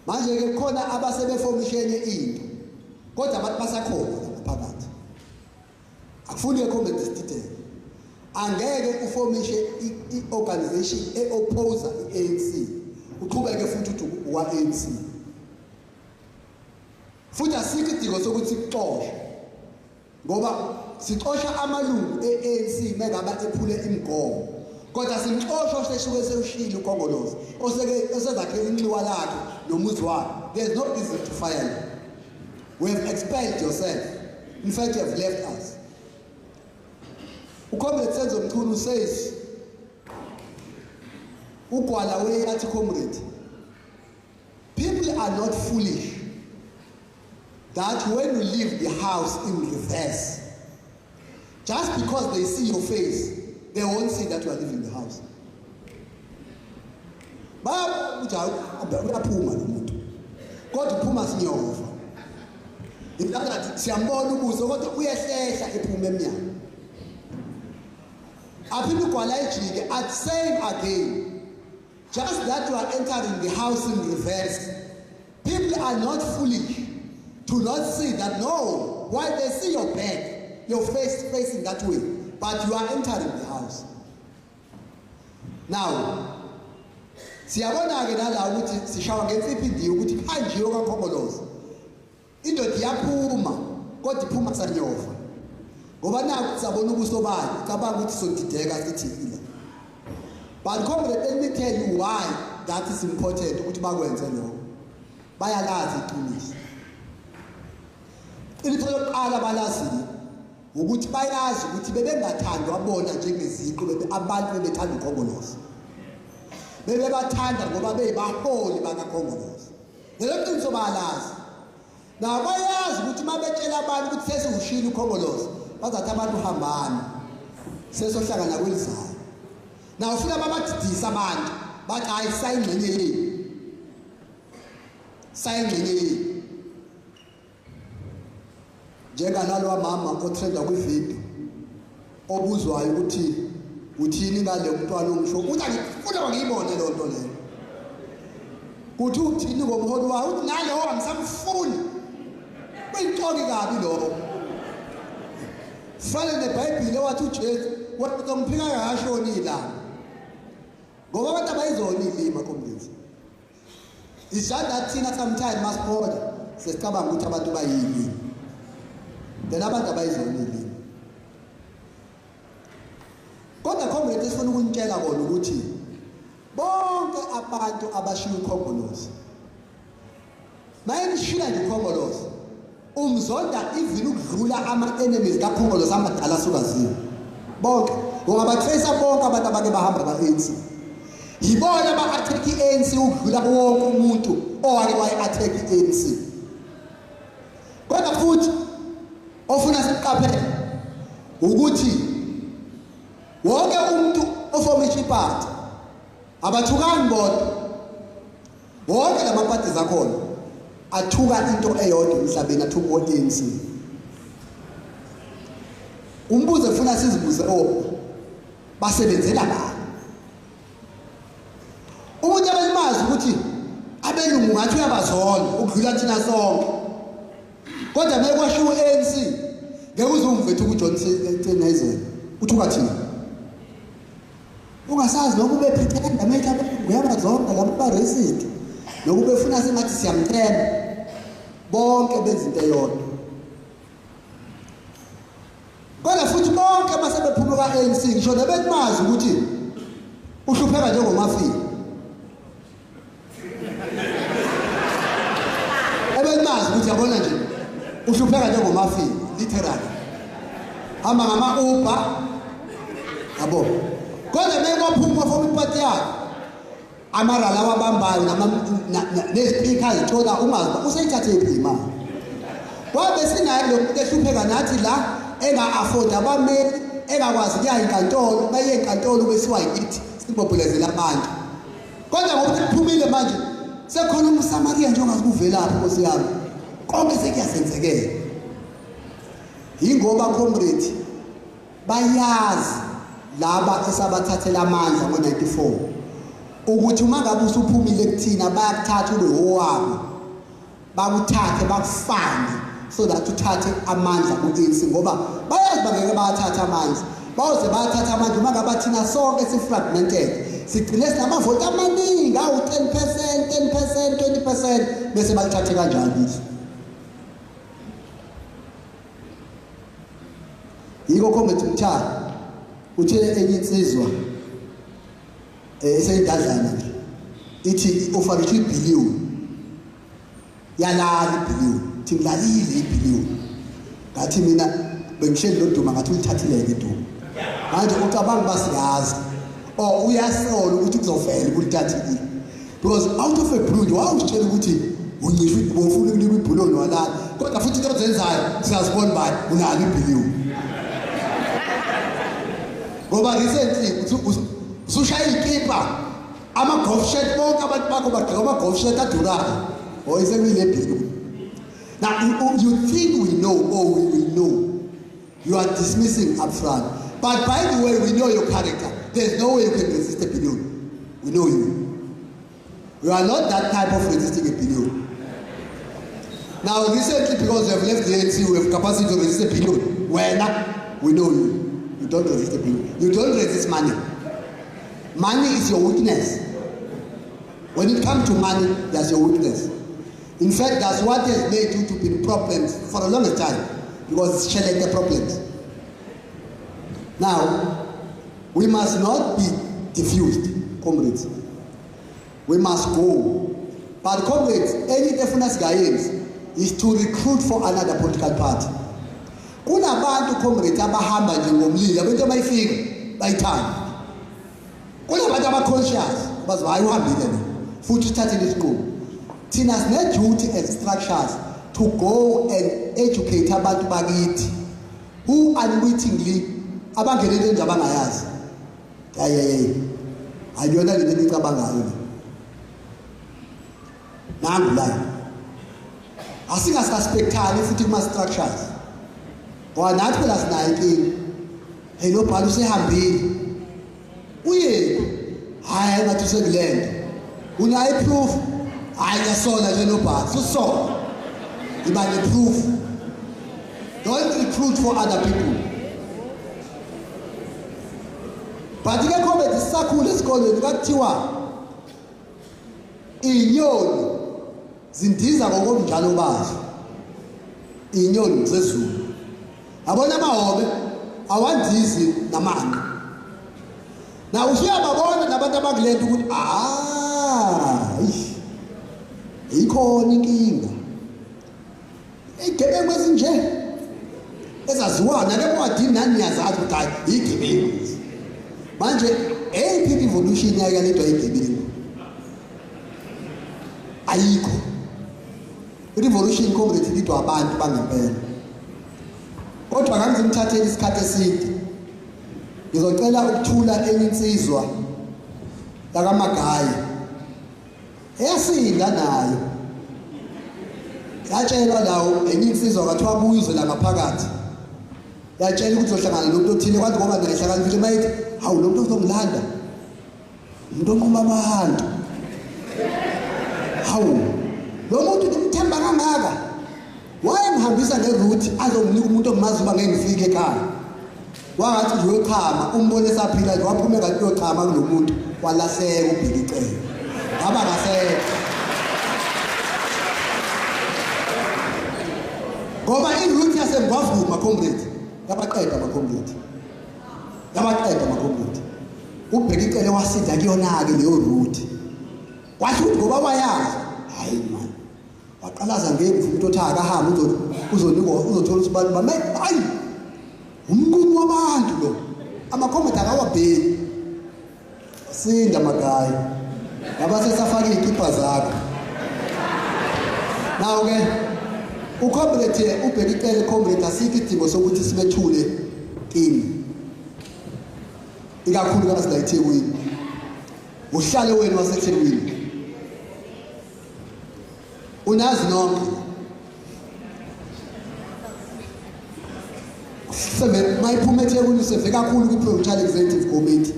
manje ke khona abasebefomishene into kodwa abantu basakhona phakathi akufuni ekhombe distance angeke uformishe iorganization eoppose iANC uqhubeke futhi uthi uwa-ANC futhi asikho idingo sokuthi kuxoshwe ngoba sixosha amalungu eANC mengabe ephule imigomo kodwa simxosho seshuke sewushila ukhongolose osezakhe inxiwa lakhe nomuzi wakhe. There's no reason to fire you. We have expelled yourself. In fact, you have left us. Ukomrade Senzo Mchunu says ukwala we yathi comrade, people are not foolish that when you leave the house in reverse, just because they see your face, they won't see that you are leaving the house. Uyaphuma lo muntu. Kodwa uphuma sinyova. Ingathi siyambona ubuso kodwa uyehlehla ephuma eminyango. Aphinde ukwala ejike at same again. Just that you are entering the house in reverse. People are not foolish to not see that no, why they see your back, your face facing that way. But you are entering the house. Now, siyabona ke nala ukuthi sishawa ngensiphi indiyo ukuthi kanjiyo kaNkhongolose. Indoda iyaphuma kodwa iphuma sanyova. Ngoba naku sabona ubuso bakhe cabanga ukuthi sodideka sithile. But comrade, let me tell you why that is important ukuthi bakwenze lokho. Bayalazi iqiniso. Ilitho lokuqala balazile ukuthi bayazi ukuthi bebengathandwa bona njengeziqo abantu bebethanda uNkhongolose. Bebebathanda ngoba beyibaholi bakaNkhongolose. Lelo qiniso bayalazi. Na bayazi ukuthi mabetshela abantu ukuthi sesiushila uNkhongolose bazathi abantu hambana sesohlangana kwelizayo. Na ufika babadidisa abantu bathi hayi sayingcenye yini. Sayingcenye yini. Njenganalo mama otrenda kwivideo obuzwayo ukuthi uthini ngale mntwana omsho uthi ngifuna ngiyibone lo nto leyo kuthi uthini ngomholi wayo uthi ngalo angisamfuni kuyintoki kabi lokho fana neBhayibheli wathi uJesu wathi ngomphika kashoni la ngoba abantu abayizona ilima community is that thina sometimes must order sesicabanga ukuthi abantu bayini Dela abantu abayizonile. Kodwa comrade sifuna ukuntshela bona ukuthi bonke abantu abashiya uNkhongolose. Mayishila nje uNkhongolose. Umzonda even ukudlula ama-enemies kaNkhongolose amadala asukaziwe. Bonke ungabatrace bonke abantu abake bahamba ba-ANC. Yibona aba-attack i-ANC ukudlula wonke umuntu owake wayi-attack i-ANC. Kodwa futhi ofuna siqaphele ukuthi wonke umuntu oformisha iphathi abathukani bodwa wonke lamaphathi zakhona athuka into eyodwa emhlabeni athuka uANC. Umbuzo ufuna sizibuze basebenzela bani? Umuntu abemazi ukuthi abelungu ngathi uyabazona ukudlula thina sonke. Kodwa mekwashiwo ANC ngeke uzumvethu kuJohn 10:9 uthuka thina ungasazi nokube pretenda metha uyabazonga laba racist nokube ufuna sengathi siyamthemba bonke benza into eyodwa. Kodwa futhi bonke basebephuma kaANC ngisho nebemazi ukuthi uhlupheka njengomafini ebemazi ukuthi yabona nje uhlupheka njengomafini literally hamba ngama-Uber yabo kodwa mekophuma from iphathi yakhe amarala wabambayo nezipika zithola ungazi usayithathe iphi imali ngoba besinayo lo ehlupheka nathi la enga-afford abameli engakwazi kuya enkantolo baye enkantolo besiwa yithi sibobhulezela abantu kodwa ngoba kuphumile manje sekhona umSamaria njengoba kuvelaphi Nkosi yami konke sekuyasenzekela. Yingoba comrade bayazi laba esabathathela amandla ngo-94 ukuthi uma ngabe usuphumile kuthina bayakuthatha ube owabo bakuthathe bakufane so that uthathe amandla ku-ANC ngoba bayazi bangeke bayathatha amandla bayoze bayathatha amandla uma ngabe thina sonke si-fragmented sigcine sinamavoti amaningi awu 10%, 20% bese balithathe kanjalo kithi. Yiko committee mthana uthele enye insizwa eseyidadlana nje ithi offer $2 billion yalala ibillion thi ngilalile ibillion ngathi mina bengishela lo Duma ngathi ulithathile ke Duma manje ucabanga basiyazi uyasola ukuthi kuzovela kulithathile because out of a blue wawutshela ukuthi ungisho ubufuna ukunika ibhuloni walala kodwa futhi into ozenzayo siyazibona bayi unalo ibillion ngoba recently usushaya ikipa ama-golf shirt bonke abantu bakho bagqoka ama-golf shirt adurayo isekuyile billion. Now you think we know we know you are dismissing up front, but by the way we know your character. There's no way you can resist a billion. We know you are not that type of resisting a billion. Now recently because you have left the ANC we have capacity to resist a billion. We know you don't resist a billion. You don't resist money. Money is your weakness. When it comes to money, that's your weakness. In fact, that's what has made you to be in problems for a long time, because it's sharing the problems. Now, we must not be diffused, comrades. We must go. But comrades, any definite guidance is to recruit for another political party. Kunabantu comrades abahamba nje ngomlilo, abantu abayifika bayithanda. Kunabantu aba-conscious, bazi hayi uhambile lo, futhi uthathe lesinqumo. Thina sine-duty as structures to go and educate abantu bakithi who unwittingly abangenele nje abangayazi. Ayiyona lento engicabangayo. Nangu la. Asingasuspectani futhi kuma-structures. Ngoba nathi phela sinayo inkinga. Hey lo bhala usehambile. Uye hayi bathi usekulenda. Unayo proof? Ayasola nje lo bhala. Susola. Iba ne proof. Don't recruit for other people. But ke khombe sisakhula esikolweni kwathiwa inyoni zindiza ngokomnjalo bazo. Inyoni zezulu. Abona amahobe awandizi namanzi. Na usiyababona nabantu abakulento ukuthi ikhona inkinga. Igebengu ezinje ezaziwana ke kwadini nani yazazi ukuthi hayi igebengu. Manje eyiphi evolution yake lento ayigebengu? Ayikho. Revolution comrade lidwa abantu bangempela. Kodwa ngangizimthathela isikhathi eside. Ngizocela ukuthula enye insizwa lakamagayi. Eyasinda nayo. Yatshelwa lawo enye insizwa kathiwa buyize la ngaphakathi. Yatshela ukuthi uzohlangana nomuntu othile kwathi ngoba nayihlakaniphe mayithi hawu lo muntu uzongilanda. Umuntu onquma abantu. Hawu lo muntu ngimthemba kangaka. Wayengihambisa ngeroute azonginika umuntu ongimaziba ngeke ngifike ekhaya. Wangathi nje uyochama umbone esaphila nje waphume kanti uyochama kulomuntu walahleka uBheki icele. Ngaba ngasekho. Ngoba iroute yaseMgwavuma comrade yabaqeda ama-comrade. UBheki icele wasinda kuyona ke leyo route. Wathi ngoba wayazi hayi man. Waqalaza ngemvu umuntu othi akahambe uzonikwa uzothola usibani bame hayi. Umnguni wabantu lo. Ama-comrade akawabheki. Sinda magayi. Ngabase safaka izikipa zakho. Now ke ucomrade uBheki icele comrade asikho idingo sokuthi sibethule kini. Ikakhulu kana sila eThekwini. Uhlale wena waseThekwini. Unazi nonke. Sebe mayiphuma eThekwini, useve kakhulu kwi-Provincial Executive Committee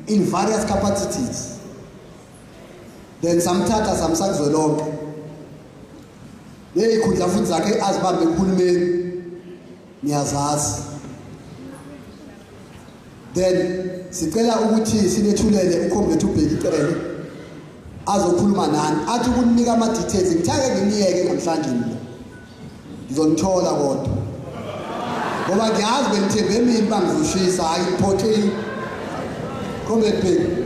in various capacities. then samthatha samsakuzolonke neyikhundla futhi zakhe azibambe ekhulumeni niyazazi. Then sicela ukuthi sinethulele ukhomlethe uBheki Cele azokhuluma nani athi ukunika ama details ngithake nginiyeke namhlanje mina ngizonithola kodwa ngoba ngiyazi bengithembe mina bangizushisa hayi iphoxini. Khomlethe Bheki.